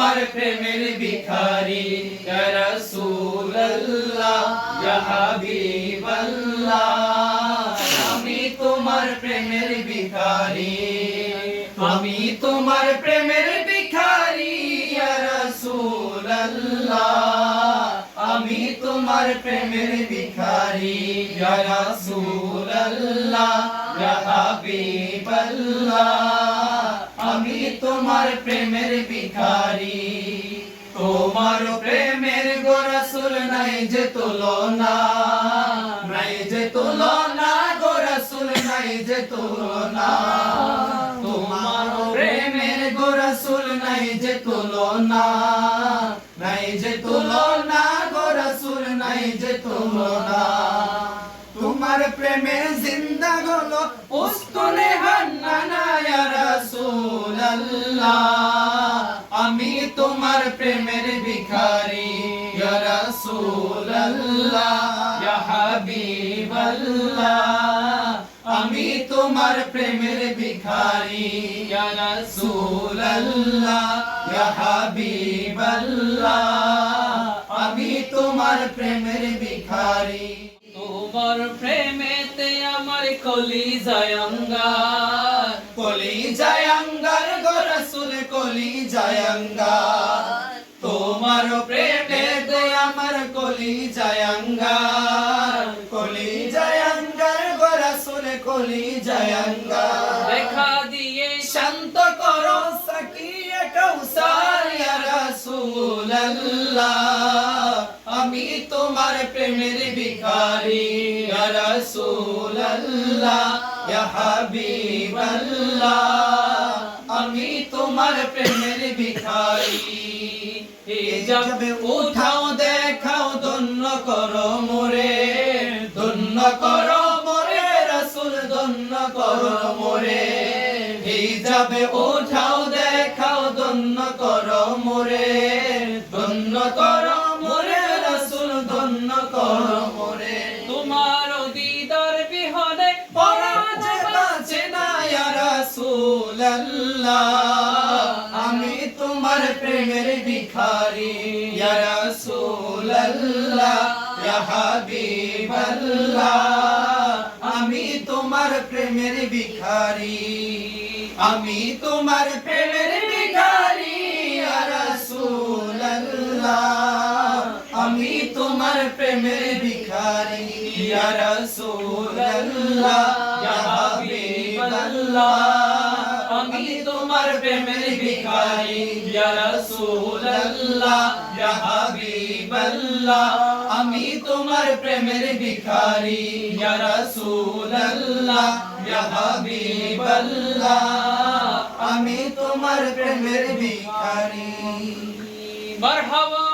তোমার প্রেমের ভিখারি ইয়া রাসূলুল্লাহ ইয়া হাবিবাল্লাহ আমি তোমার প্রেমের ভিখারি আমি তোমার প্রেমের ভিখারি ইয়া রাসূলুল্লাহ আমি তোমার প্রেমের ভিখারি ইয়া রাসূলুল্লাহ ইয়া হাবিবাল্লাহ আমি তোমার প্রেমের ভিখারি তোমার প্রেমের গো রাসূল নাই যে তুলনা নাই যে তুলনা গো রাসূল নাই যে তুলনা তোমার প্রেমের গো রাসূল নাই যে তুলনা নাই যে তুলনা গো রাসূল নাই যে তুলনা তোমার প্রেমে জিন্দা হলো উস্তুনে হান্নানা ইয়া রাসূলুল্লাহ আমি তোমার প্রেমের ভিখারি ইয়া রাসূলুল্লাহ ইয়া হাবিবাল্লাহ আমি তোমার প্রেমের ভিখারি ইয়া রাসূলুল্লাহ ইয়া হাবিবাল্লাহ আমি তোমার প্রেমের ভিখারি তোমার প্রেমেতে আমার কলিজায় অঙ্গার কলিজায় অঙ্গার গো রাসূল কলিজায় অঙ্গার তোমার প্রেমেতে আমার কলিজায় অঙ্গার কলিজায় অঙ্গার গো রাসূল কলিজায় অঙ্গার দেখা দিয়ে শান্ত করো সাকিয়ে কাউসার ইয়া রাসূলুল্লাহ আমি তোমার প্রেমের ভিখারি ইয়া রাসূলুল্লাহ ইয়া হাবিবাল্লাহ আমি তোমার প্রেমের ভিখারি হিজাব উঠাও দেখাও ধন্য করো মোরে ধন্য করো মোরে রাসূল ধন্য করো মোরে হিজাব উঠাও দেখাও ধন্য করো মোরে ধন্য করো মোরে রাসূল ধন্য করো মোরে তোমার দিদার বিহনে পরাজে বাঁচে না ইয়া রাসূলুল্লাহ আমি তোমার প্রেমের ভিখারি ইয়া রাসূলুল্লাহ ইয়া হাবিবাল্লাহ আমি তোমার প্রেমের ভিখারি আমি তোমার প্রেমের ভিখারি ইয়া রাসূলুল্লাহ আমি তোমার প্রেমের ভিখারি ইয়া রাসূলুল্লাহ ইয়া হাবিবাল্লাহ আমি তোমার প্রেমের ভিখারি ইয়া রাসূলুল্লাহ ইয়া হাবিবাল্লাহ আমি তোমার প্রেমের ভিখারি ইয়া রাসূলুল্লাহ ইয়া হাবিবাল্লাহ আমি তোমার প্রেমের ভিখারি মারহাবা